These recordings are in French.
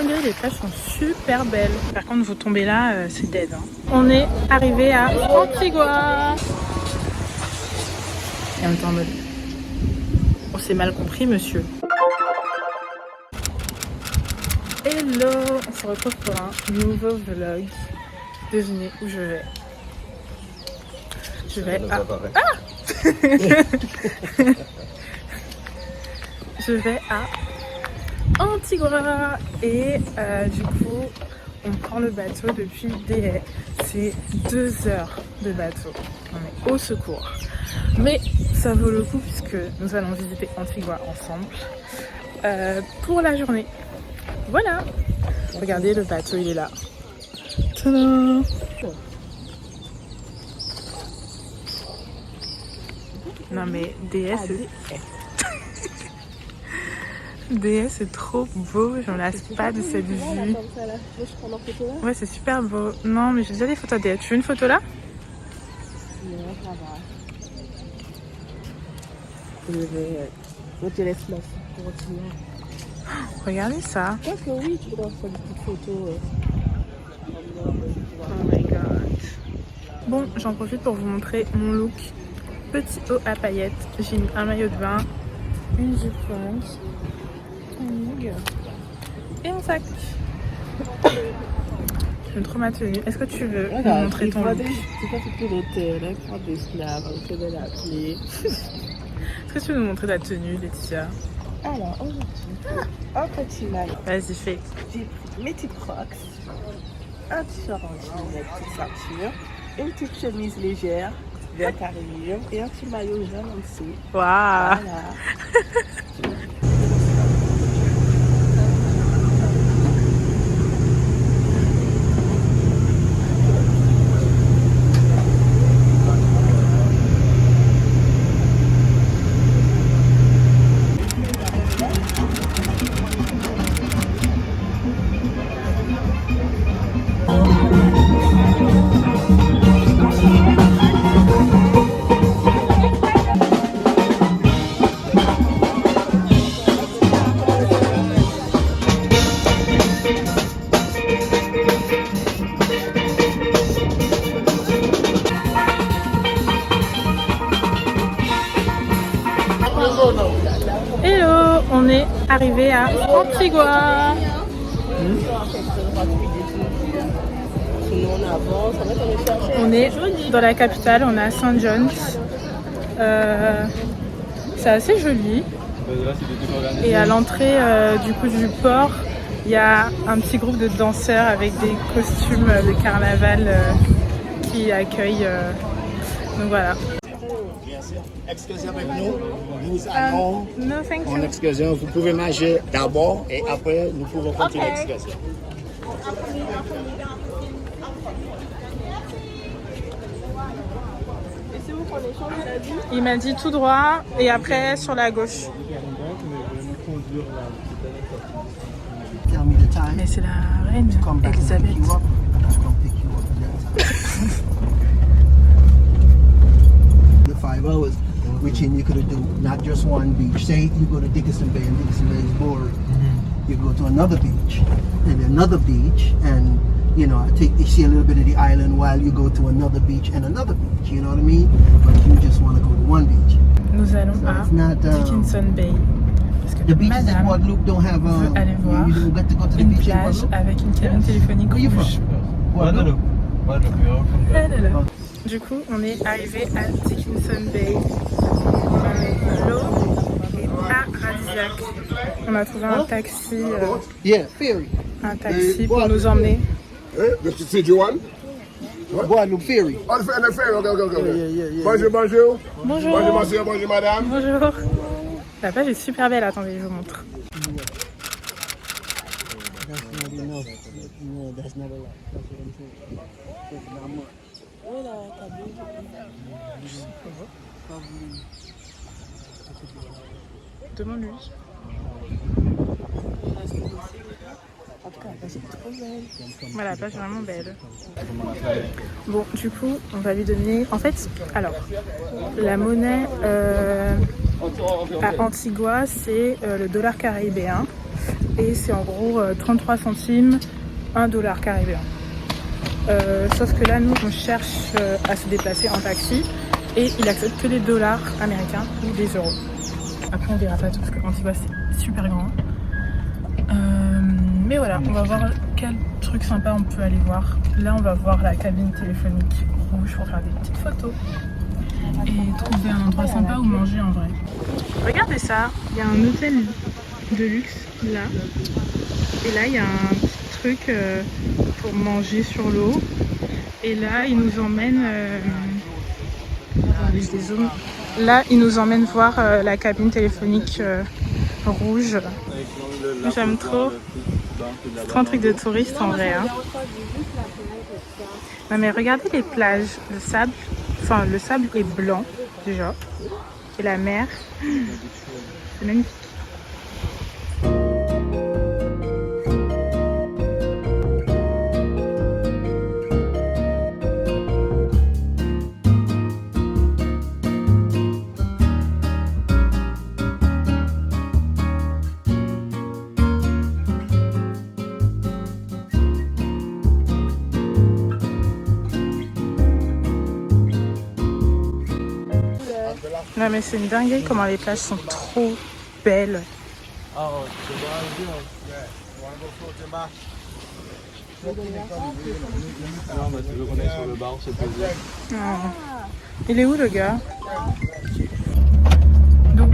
malgré les plages sont super belles. Par contre, vous tombez là, c'est dead. Hein. On est arrivé à Antigua. Et on est en mode... On s'est mal compris, monsieur. Hello, on se retrouve pour un nouveau vlog. Devinez où je vais. Je vais à... Ah Je vais à Antigua. Et du coup, on prend le bateau depuis Deshaies. C'est 2 heures de bateau. On est au secours. Mais ça vaut le coup puisque nous allons visiter Antigua ensemble pour la journée. Voilà. Regardez, le bateau, il est là. Tadam! Non mais Deshaies, Deshaies, c'est trop beau. J'en lasse pas de cette vue. Ouais, c'est super beau. Non, mais j'ai déjà des photos de Deshaies. Tu veux une photo là? Je te laisse là pour continuer. Regardez ça. Je pense que oui, tu dois faire des petites photos. Oh my god. Bon, j'en profite pour vous montrer mon look. Petit haut à paillettes. J'ai mis un maillot de bain, une jupe blanche, et un sac. J'aime trop ma tenue. Est-ce que tu veux me montrer ton look? Tu peux faire tout l'hôtel, prendre des snaps, de la clé. Est-ce que tu veux nous montrer ta tenue, Laetitia? Alors, aujourd'hui, un petit maillot. Vas-y, fais. J'ai pris mes petites crocs, un t-shirt en jean avec petite ceinture, une petite chemise légère, vert carré et un petit maillot jaune en dessous. Waouh! Voilà. Hello, on est arrivé à Antigua. On est dans la capitale, on est à St. John's. C'est assez joli. Et à l'entrée du coup du port, il y a un petit groupe de danseurs avec des costumes de carnaval qui accueillent. Donc voilà. Excursion avec nous, nous allons No, thank en you. excursion. Vous pouvez manger d'abord et après nous pouvons continuer l'excursion. Il m'a dit tout droit et après sur la gauche. Mais c'est la reine Elisabeth. The 5 hours, which in you could do not just one beach. Say you go to Dickinson Bay and Dickinson Bay is boring. You go to another beach and another beach, and you know, you see a little bit of the island while you go to another beach and another beach. You know what I mean? But you just want to go to one beach. Nous allons à Dickinson Bay. Parce que The beaches in madame Guadeloupe don't have. veut aller voir You don't get to go to the une beach in plage Guadeloupe. avec une cabine téléphonique Where you rouge. from? Guadeloupe. Ah là là. Du coup, on est arrivé à Dickinson Bay. On est à l'eau et à Radillac. On a trouvé un taxi, Yeah, ferry. pour nous emmener. The Fiji one? Guadeloupe ferry. Oh, the ferry. Okay. Yeah. Bonjour, bonjour. Bonjour. Bonjour, monsieur, bonjour, madame. Bonjour. La plage est super belle. Attendez, je vous montre. That's not enough. No, that's not a lot. That's what I'm saying. That's not much. Demande-lui. Voilà, la plage est vraiment belle. Bon, du coup, on va lui donner... En fait, alors, la monnaie à Antigua, c'est le dollar caribéen. et c'est en gros 33 centimes, 1 dollar caribéen. Sauf que là, nous, on cherche à se déplacer en taxi et il accepte que les dollars américains ou des euros. Après, on verra pas tout parce qu'Antigua, c'est super grand. Mais voilà, on va voir quel truc sympa on peut aller voir. Là, on va voir la cabine téléphonique rouge pour faire des petites photos et trouver un endroit sympa où manger en vrai. Regardez ça, il y a un hôtel de luxe là. Et là, il y a un petit truc pour manger sur l'eau. Et là, il nous emmène... Là, il nous emmène voir la cabine téléphonique rouge. J'aime trop. C'est trop un truc de touriste en vrai. Hein. Non mais regardez les plages, le sable. Enfin, le sable est blanc déjà. Et la mer, c'est magnifique. Non mais c'est une dinguerie comment les plages sont trop belles. Il est où le gars? Donc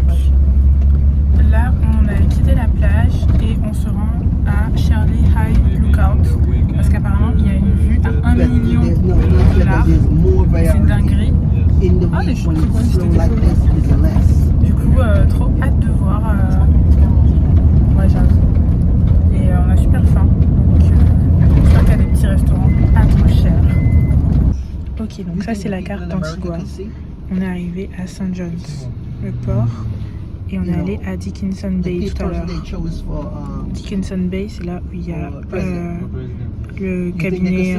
là on a quitté la plage et on se rend à Shirley High Lookout parce qu'apparemment il y a une vue à 1 million de dollars. C'est une dinguerie. Ah, les choses du coup, trop hâte de voir. Ouais, j'avoue. Et on a super faim. Donc, j'espère qu'il y a des petits restaurants pas trop chers. Ok, donc ça, c'est la carte d'Antigua. On est arrivé à St. John's, le port. Et on est allé à Dickinson Bay tout à l'heure. Dickinson Bay, c'est là où il y a le cabinet,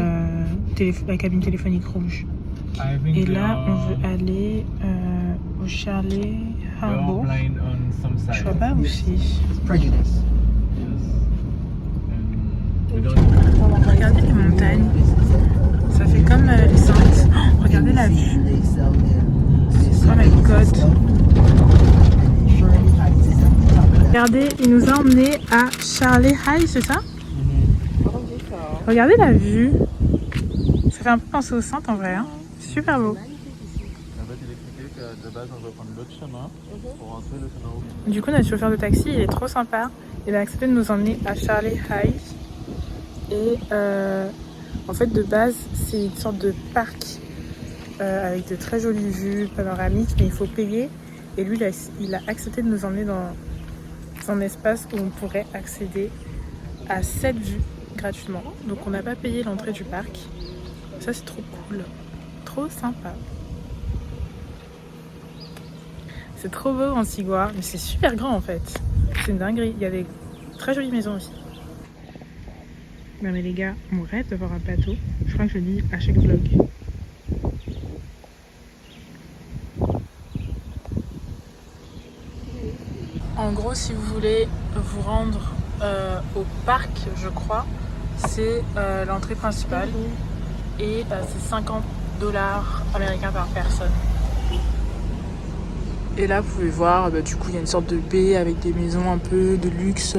la cabine téléphonique rouge. Et là, on veut aller au Shirley Harbour. Je vois pas où c'est. Regardez les montagnes. Ça fait comme les Saintes. Oh, regardez la vue. Oh my god. Regardez, il nous a emmenés à Shirley High, c'est ça? Regardez la vue. Ça fait un peu penser aux Saintes en vrai. Hein. Super beau. Du coup, notre chauffeur de taxi, il est trop sympa. Il a accepté de nous emmener à Shirley High. Et en fait, de base, c'est une sorte de parc avec de très jolies vues panoramiques, mais il faut payer. Et lui, il a accepté de nous emmener dans un espace où on pourrait accéder à 7 vues gratuitement. Donc, on n'a pas payé l'entrée du parc. Ça, c'est trop cool. Trop sympa. C'est trop beau Antigua, mais c'est super grand en fait. C'est une dinguerie. Il y a des très jolies maisons aussi. Non mais les gars, on rêve d'avoir un bateau. Je crois que je le dis à chaque vlog. En gros, si vous voulez vous rendre au parc, je crois, c'est l'entrée principale. Et c'est 50 dollars américains par personne. Et là vous pouvez voir, du coup il y a une sorte de baie avec des maisons un peu de luxe.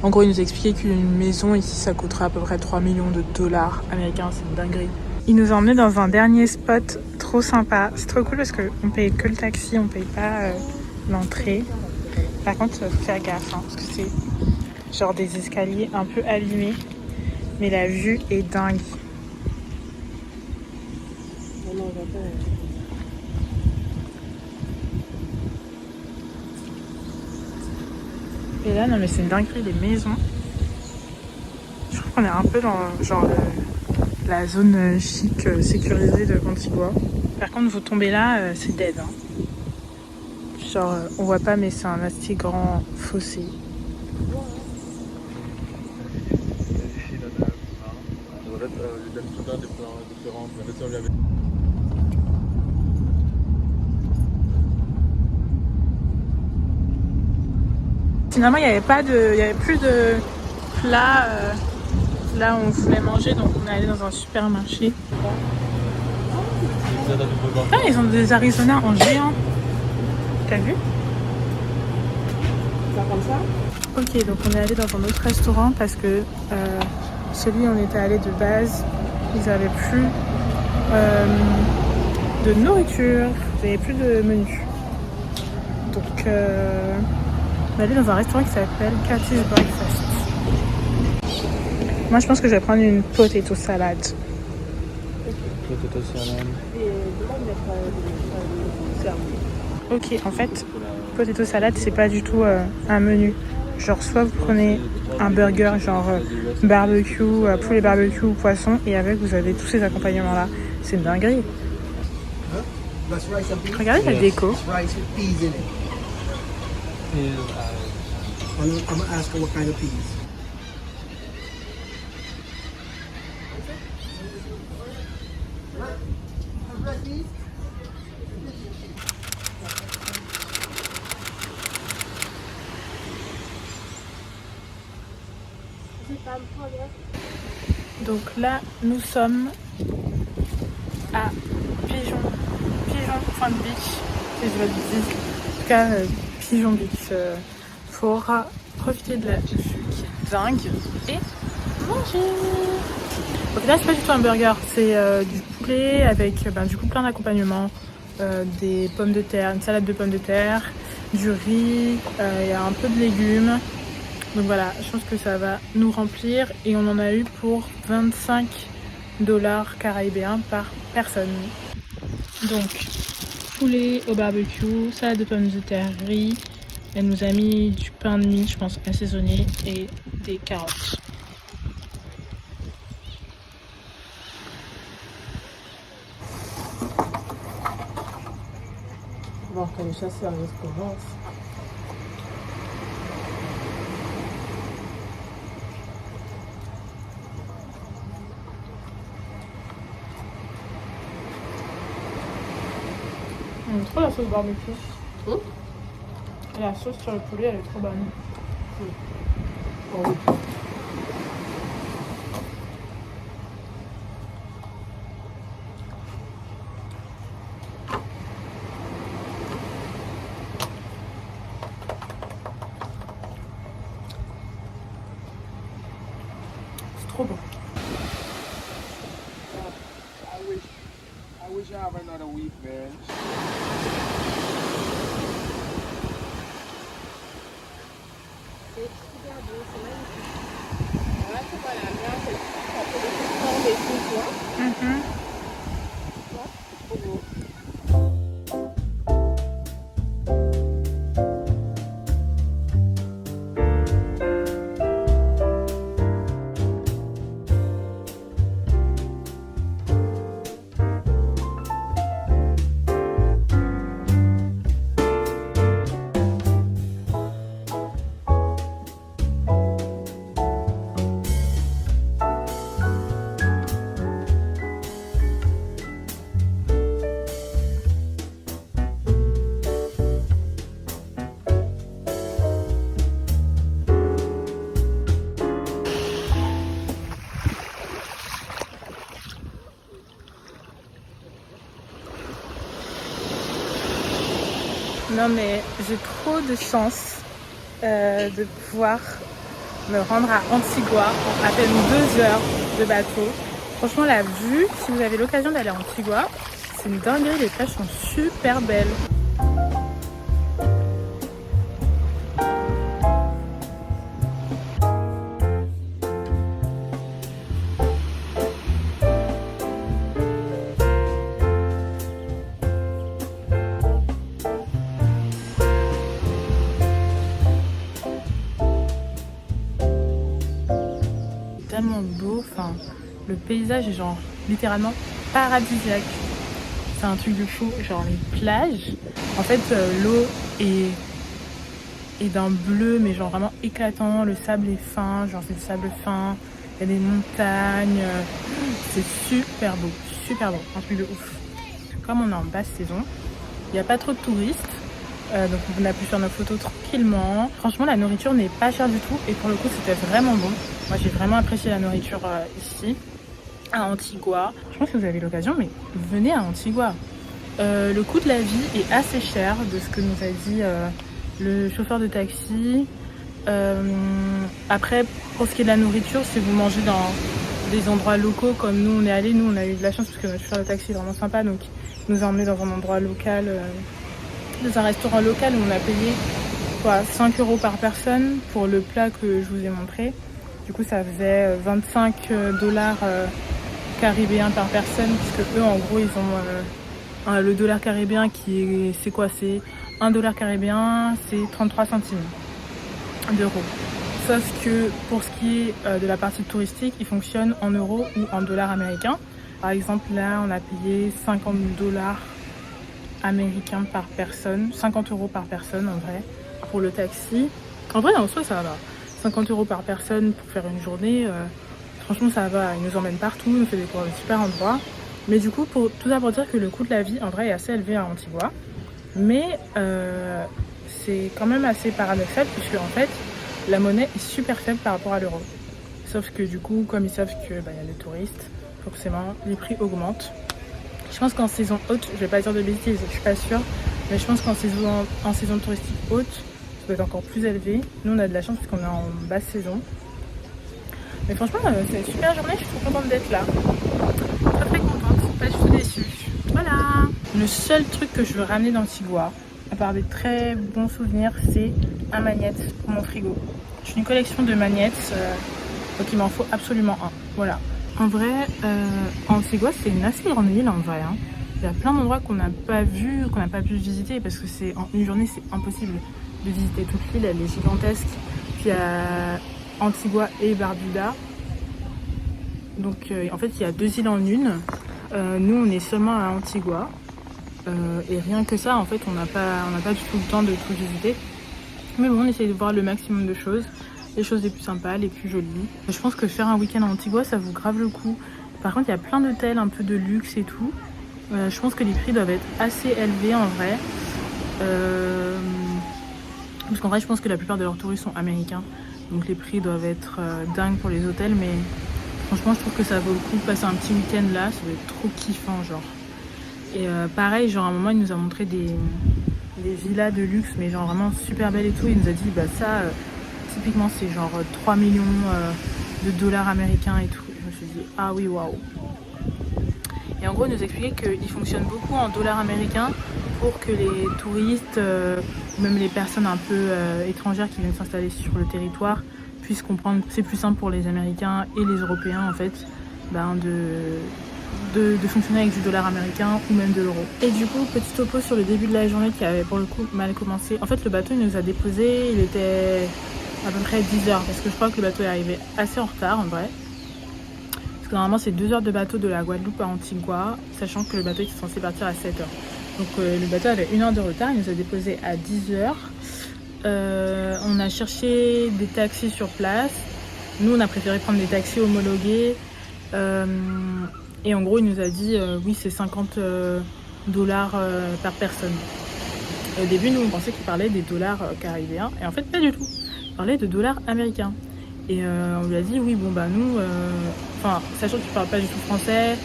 En gros il nous expliquait qu'une maison ici ça coûterait à peu près 3 millions de dollars américains, c'est une dinguerie. Il nous a emmenés dans un dernier spot trop sympa, c'est trop cool parce qu'on paye que le taxi, on paye pas l'entrée. Par contre faut faire gaffe hein, parce que c'est genre des escaliers un peu abîmés, mais la vue est dingue. Et là, non mais c'est une dinguerie, les maisons. Je crois qu'on est un peu dans genre la zone chic sécurisée de Antigua. Par contre, vous tombez là, c'est dead. Hein. Genre, on voit pas, mais c'est un assez grand fossé. Finalement, il n'y avait plus de plats là où on voulait manger, donc on est allé dans un supermarché. Ah, ils ont des Arizona en géant. T'as vu? Ça comme ça? Ok, donc on est allé dans un autre restaurant parce que celui où on était allé de base, ils n'avaient plus de nourriture, ils n'avaient plus de menu. Donc on est allé dans un restaurant qui s'appelle Cathy's Breakfast. Moi je pense que je vais prendre une potato salad. Potato salad. Et demande d'être servi. Ok, en fait, potato salad c'est pas du tout un menu. Genre soit vous prenez un burger genre barbecue, poulet barbecue ou poisson et avec vous avez tous ces accompagnements là. C'est une dinguerie. That's rice and peas. Regardez la déco. It's rice with peas in it. I'm gonna ask her what kind of peas. Donc là, nous sommes à Pigeon Point Beach, si je le dis. En tout cas, Pigeon Beach pour profiter de la vue qui est dingue et manger. Donc là, c'est pas du tout un burger, c'est du poulet avec du coup plein d'accompagnements, des pommes de terre, une salade de pommes de terre, du riz, il y a un peu de légumes. Donc voilà, je pense que ça va nous remplir et on en a eu pour 25 $ caribéens par personne. Donc, poulet au barbecue, salade de pommes de terre, riz. Elle nous a mis du pain de mie, je pense, assaisonné et des carottes. Bon, quand le chasseur commence. J'aime trop la sauce barbecue. Et la sauce sur le poulet, elle est trop bonne. Oh, oui. C'est trop bon. I wish I have another week, man. Non mais j'ai trop de chance de pouvoir me rendre à Antigua en à peine 2 heures de bateau. Franchement la vue, si vous avez l'occasion d'aller à Antigua, c'est une dinguerie, les plages sont super belles. Tellement beau, enfin le paysage est genre littéralement paradisiaque. C'est un truc de fou, genre les plages, en fait l'eau est d'un bleu mais genre vraiment éclatant, le sable est fin, genre c'est du sable fin, il y a des montagnes, c'est super beau, un truc de ouf. Comme on est en basse saison, il n'y a pas trop de touristes, Donc on a pu faire nos photos tranquillement. Franchement la nourriture n'est pas chère du tout et pour le coup c'était vraiment bon. Moi j'ai vraiment apprécié la nourriture ici à Antigua. Je pense que vous avez l'occasion, mais venez à Antigua. Le coût de la vie est assez cher de ce que nous a dit le chauffeur de taxi. Après pour ce qui est de la nourriture, si vous mangez dans des endroits locaux comme nous on est allés, nous on a eu de la chance parce que notre chauffeur de taxi est vraiment sympa, donc il nous a emmenés dans un endroit local, dans un restaurant local où on a payé quoi, 5 € par personne pour le plat que je vous ai montré. Du coup ça faisait 25 $ caribéens par personne, puisque eux en gros ils ont le dollar caribéen qui est, c'est quoi, c'est 1 $ caribéen, c'est 33 centimes d'euros. Sauf que pour ce qui est de la partie touristique, il fonctionne en euros ou en dollars américains. Par exemple là on a payé 50 $ américains par personne, 50 € par personne en vrai pour le taxi. En vrai en soi ça va, 50 € par personne pour faire une journée, franchement ça va, il nous emmène partout, il nous fait découvrir de super endroits. Mais du coup pour tout ça pour dire que le coût de la vie en vrai est assez élevé à Antigua, mais c'est quand même assez paradoxal puisque en fait la monnaie est super faible par rapport à l'euro. Sauf que du coup comme ils savent que y a les touristes, forcément les prix augmentent. Je pense qu'en saison haute, je vais pas dire de bêtises, je suis pas sûre, mais je pense qu'en saison touristique haute, ça doit être encore plus élevé. Nous on a de la chance parce qu'on est en basse saison. Mais franchement c'est une super journée, je suis trop contente d'être là. Très très contente, pas du tout déçue. Voilà. Le seul truc que je veux ramener d'Antigua, à part des très bons souvenirs, c'est un magnète pour mon frigo. J'ai une collection de magnettes, donc il m'en faut absolument un. Voilà. En vrai, Antigua c'est une assez grande île en vrai. Hein. Il y a plein d'endroits qu'on n'a pas vu, qu'on n'a pas pu visiter parce que c'est en une journée c'est impossible de visiter toute l'île, elle est gigantesque. Puis il y a Antigua et Barbuda. Donc en fait il y a 2 îles en une. Nous on est seulement à Antigua. Et rien que ça en fait on n'a pas du tout le temps de tout visiter. Mais bon on essaye de voir le maximum de choses. Les choses les plus sympas, les plus jolies. Je pense que faire un week-end à Antigua ça vaut grave le coup. Par contre il y a plein d'hôtels un peu de luxe et tout. Je pense que les prix doivent être assez élevés en vrai. Parce qu'en vrai je pense que la plupart de leurs touristes sont américains. Donc les prix doivent être dingues pour les hôtels. Mais franchement je trouve que ça vaut le coup de passer un petit week-end là. Ça va être trop kiffant genre. Et pareil genre à un moment il nous a montré des villas de luxe. Mais genre vraiment super belles et tout. Il nous a dit bah ça typiquement c'est genre 3 millions de dollars américains et tout. Je me suis dit ah oui waouh. Et en gros il nous expliquait qu'il fonctionne beaucoup en dollars américains pour que les touristes, même les personnes un peu étrangères qui viennent s'installer sur le territoire puissent comprendre que c'est plus simple pour les Américains et les Européens en fait de fonctionner avec du dollar américain ou même de l'euro. Et du coup petit topo sur le début de la journée qui avait pour le coup mal commencé. En fait le bateau il nous a déposé, il était à peu près 10 h parce que je crois que le bateau est arrivé assez en retard en vrai. Parce que normalement c'est 2 heures de bateau de la Guadeloupe à Antigua, sachant que le bateau était censé partir à 7 h. Donc le bateau avait 1 heure de retard, il nous a déposé à 10 h. On a cherché des taxis sur place. Nous on a préféré prendre des taxis homologués. Et en gros il nous a dit oui c'est 50 $ par personne. Et au début nous on pensait qu'il parlait des dollars caribéens et en fait pas du tout. Il parlait de dollars américains. Et on lui a dit oui bon bah nous, sachant qu'il ne parle pas du tout français,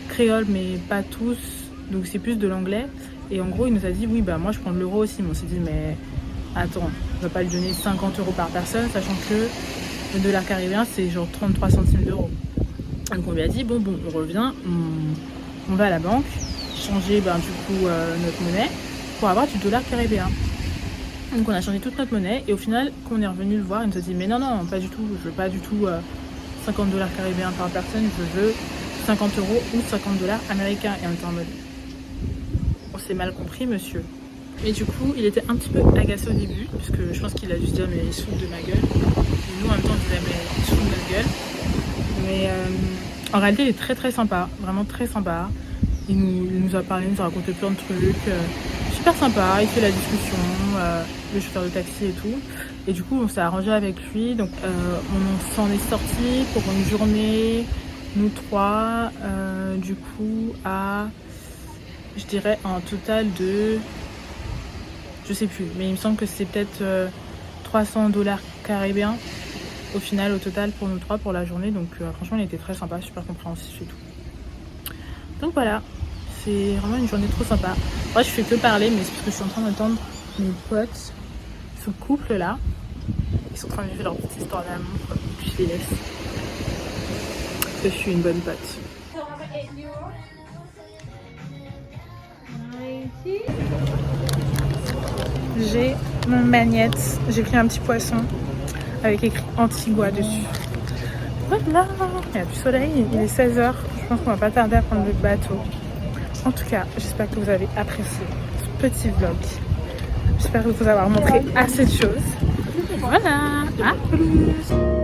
créole mais pas tous, donc c'est plus de l'anglais. Et en gros il nous a dit oui bah moi je prends de l'euro aussi. Mais on s'est dit mais attends, on va pas lui donner 50 € par personne sachant que le dollar caribéen c'est genre 33 centimes d'euros. Donc on lui a dit bon on revient, on va à la banque changer du coup notre monnaie pour avoir du dollar caribéen. Donc on a changé toute notre monnaie et au final quand on est revenu le voir il nous a dit mais non pas du tout, je veux pas du tout 50 $ caribéens par personne, je veux 50 € ou 50 $ américains. Et on était en mode on s'est mal compris monsieur. Et du coup il était un petit peu agacé au début parce que je pense qu'il a dû se dire mais il se fout de ma gueule. Et nous en même temps on disait mais il se fout de notre gueule. Mais en réalité il est très très sympa, vraiment très sympa. Il nous a parlé, il nous a raconté plein de trucs. Super sympa, il fait la discussion, le chauffeur de taxi et tout. Et du coup on s'est arrangé avec lui. Donc on s'en est sorti pour une journée, nous trois, du coup à je dirais un total de Je sais plus, mais il me semble que c'est peut-être 300 $ caribéens au final, au total pour nous 3 pour la journée. Donc franchement, il était très sympa, super compréhensif et tout. Donc voilà, c'est vraiment une journée trop sympa. Moi, je fais que parler, mais c'est parce que je suis en train d'attendre mes potes, ce couple là. Ils sont en train de vivre leur petite histoire d'amour, puis je les laisse. Parce que je suis une bonne pote. J'ai mon magnette, j'ai pris un petit poisson avec écrit Antigua dessus. Voilà, il y a du soleil, il est 16h, je pense qu'on va pas tarder à prendre le bateau. En tout cas, j'espère que vous avez apprécié ce petit vlog. J'espère vous avoir montré assez de choses. Voilà, à plus.